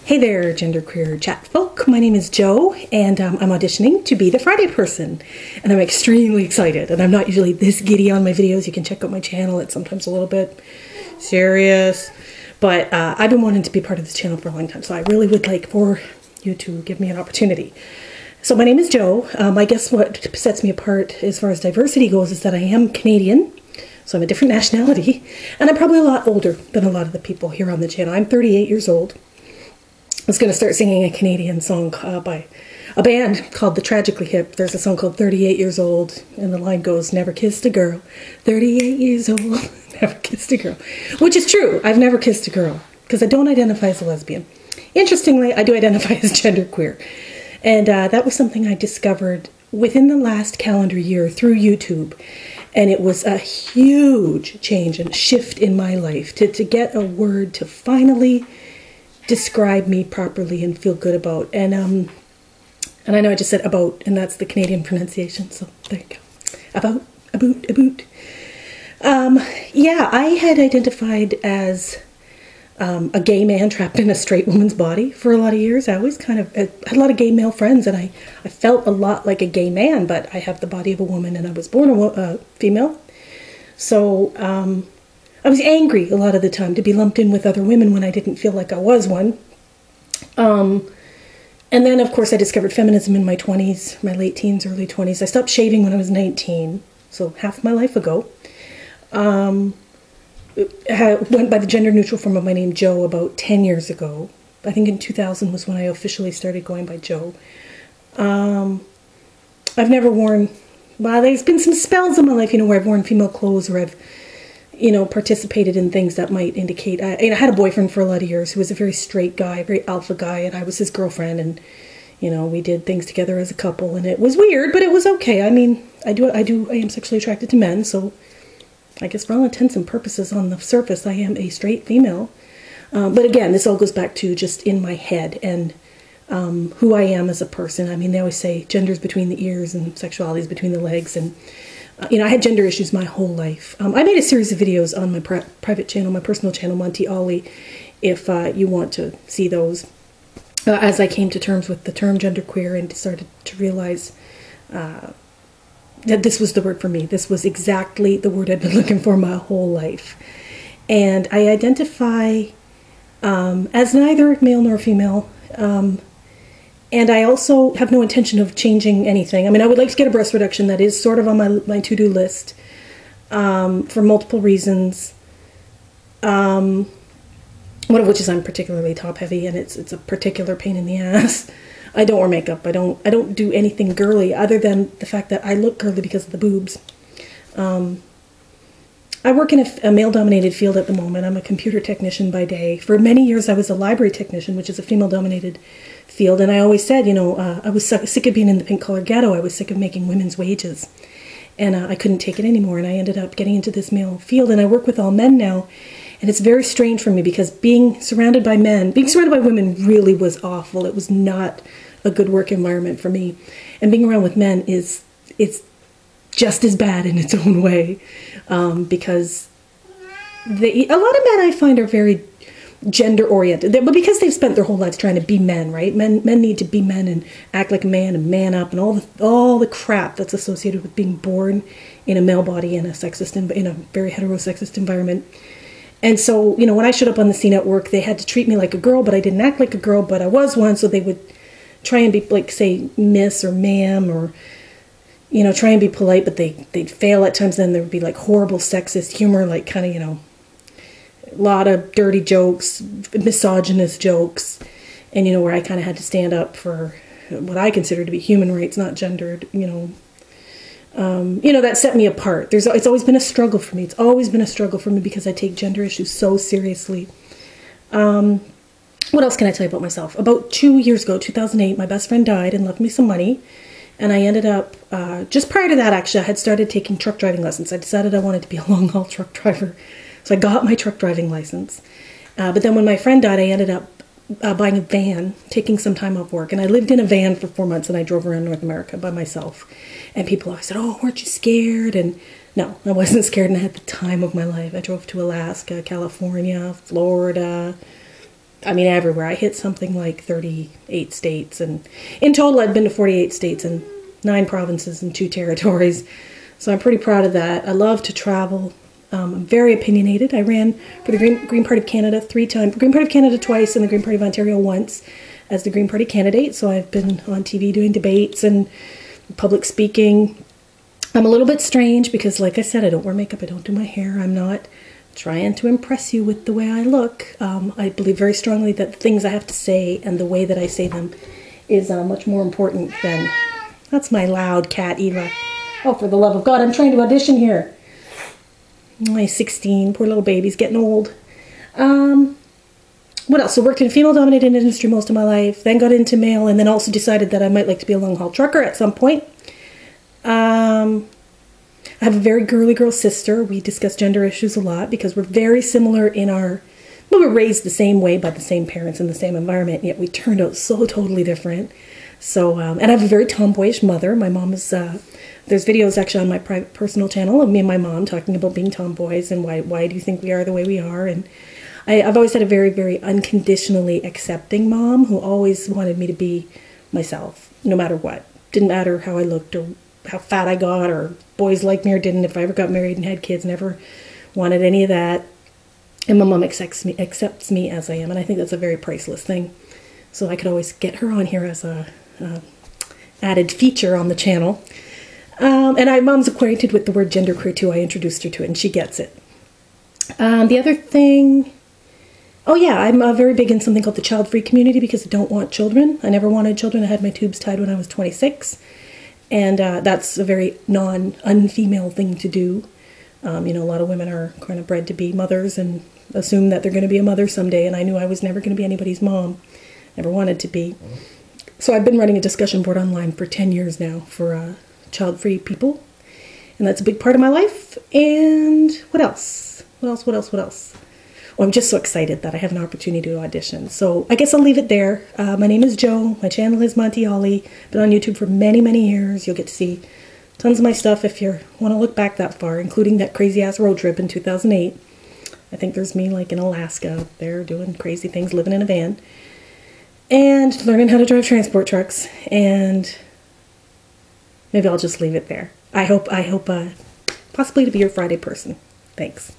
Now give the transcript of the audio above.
Hey there, genderqueer chat folk. My name is Jo, and I'm auditioning to be the Friday person. And I'm extremely excited, and I'm not usually this giddy on my videos. You can check out my channel. It's sometimes a little bit serious. But I've been wanting to be part of this channel for a long time, so I really would like for you to give me an opportunity. So my name is Jo. I guess what sets me apart as far as diversity goes is that I am Canadian. So I'm a different nationality, and I'm probably a lot older than a lot of the people here on the channel. I'm 38 years old. I was going to start singing a Canadian song by a band called The Tragically Hip. There's a song called 38 Years Old, and the line goes, never kissed a girl, 38 years old, never kissed a girl. Which is true. I've never kissed a girl, because I don't identify as a lesbian. Interestingly, I do identify as genderqueer. And that was something I discovered within the last calendar year through YouTube. And it was a huge change and shift in my life to get a word to finally describe me properly and feel good about. And I know I just said about, and that's the Canadian pronunciation, so there you go. About. Yeah, I had identified as a gay man trapped in a straight woman's body for a lot of years. I always kind of had a lot of gay male friends, and I felt a lot like a gay man, but I have the body of a woman, and I was born a female. So I was angry a lot of the time to be lumped in with other women when I didn't feel like I was one. And then, of course, I discovered feminism in my 20s, my late teens, early 20s. I stopped shaving when I was 19, so half my life ago. I went by the gender-neutral form of my name, Jo, about 10 years ago. I think in 2000 was when I officially started going by Jo. I've never worn... Well, there's been some spells in my life, where I've worn female clothes or I've, participated in things that might indicate... I had a boyfriend for a lot of years who was a very straight guy, very alpha guy, and I was his girlfriend, and, we did things together as a couple, and it was weird, but it was okay. I mean, I am sexually attracted to men, so I guess for all intents and purposes on the surface, I am a straight female. But again, this all goes back to just in my head and who I am as a person. I mean, they always say gender's between the ears and sexuality's between the legs, and I had gender issues my whole life. I made a series of videos on my private channel, my personal channel, Monty Ollie, if you want to see those. As I came to terms with the term genderqueer and started to realize that this was the word for me. This was exactly the word I'd been looking for my whole life. And I identify as neither male nor female. And I also have no intention of changing anything. I mean, I would like to get a breast reduction. That is sort of on my to-do list for multiple reasons. One of which is I'm particularly top-heavy, and it's a particular pain in the ass. I don't wear makeup. I don't do anything girly other than the fact that I look girly because of the boobs. I work in a male-dominated field at the moment. I'm a computer technician by day. For many years, I was a library technician, which is a female-dominated field. And I always said, I was sick of being in the pink-collar ghetto. I was sick of making women's wages. And I couldn't take it anymore. And I ended up getting into this male field. And I work with all men now. And it's very strange for me because being surrounded by women really was awful. It was not a good work environment for me. And being around with men it's just as bad in its own way, because a lot of men I find are very gender oriented, but because they've spent their whole lives trying to be men, right? Men need to be men and act like a man and man up and all the crap that's associated with being born in a male body in a very heterosexist environment. And so, when I showed up on the scene at work, they had to treat me like a girl, but I didn't act like a girl, but I was one, so they would try and be like, say, miss or ma'am, or try and be polite, but they'd fail at times. Then there would be like horrible sexist humor, like kind of, a lot of dirty jokes, misogynist jokes, and, where I kind of had to stand up for what I consider to be human rights, not gendered, that set me apart. It's always been a struggle for me. It's always been a struggle for me because I take gender issues so seriously. What else can I tell you about myself? About 2 years ago, 2008, my best friend died and left me some money. And I ended up, just prior to that, actually, I had started taking truck driving lessons. I decided I wanted to be a long-haul truck driver. So I got my truck driving license. But then when my friend died, I ended up buying a van, taking some time off work. And I lived in a van for 4 months, and I drove around North America by myself. And people always said, oh, weren't you scared? And no, I wasn't scared, and I had the time of my life. I drove to Alaska, California, Florida, I mean, everywhere. I hit something like 38 states, and in total I've been to 48 states and 9 provinces and 2 territories. So I'm pretty proud of that. I love to travel. I'm very opinionated. I ran for the Green Party of Canada 3 times, Green Party of Canada twice, and the Green Party of Ontario once as the Green Party candidate. So I've been on TV doing debates and public speaking. I'm a little bit strange because, like I said, I don't wear makeup, I don't do my hair. I'm not trying to impress you with the way I look. I believe very strongly that the things I have to say and the way that I say them is much more important than... That's my loud cat, Eva. Oh, for the love of God, I'm trying to audition here. He's 16, poor little baby's getting old. What else? So worked in a female-dominated industry most of my life, then got into male, and then also decided that I might like to be a long-haul trucker at some point. I have a very girly girl sister. We discuss gender issues a lot because we're very similar in our... Well, we were raised the same way by the same parents in the same environment, yet we turned out so totally different. So, and I have a very tomboyish mother. My mom is... there's videos actually on my private personal channel of me and my mom talking about being tomboys and why do you think we are the way we are. And I've always had a very, very unconditionally accepting mom who always wanted me to be myself, no matter what. Didn't matter how I looked or how fat I got or boys liked me or didn't. If I ever got married and had kids, never wanted any of that. And my mom accepts me as I am, and I think that's a very priceless thing. So I could always get her on here as a added feature on the channel. And mom's acquainted with the word genderqueer too. I introduced her to it, and she gets it. The other thing... Oh yeah, I'm very big in something called the child-free community because I don't want children. I never wanted children. I had my tubes tied when I was 26. And that's a very unfemale thing to do. You know, a lot of women are kind of bred to be mothers and assume that they're going to be a mother someday. And I knew I was never going to be anybody's mom. Never wanted to be. So I've been running a discussion board online for 10 years now for child-free people. And that's a big part of my life. And what else? What else? Oh, I'm just so excited that I have an opportunity to audition. So I guess I'll leave it there. My name is Jo. My channel is Monty Ollie. Been on YouTube for many, many years. You'll get to see tons of my stuff if you want to look back that far, including that crazy-ass road trip in 2008. I think there's me like in Alaska up there doing crazy things, living in a van. And learning how to drive transport trucks. And maybe I'll just leave it there. I hope possibly to be your Friday person. Thanks.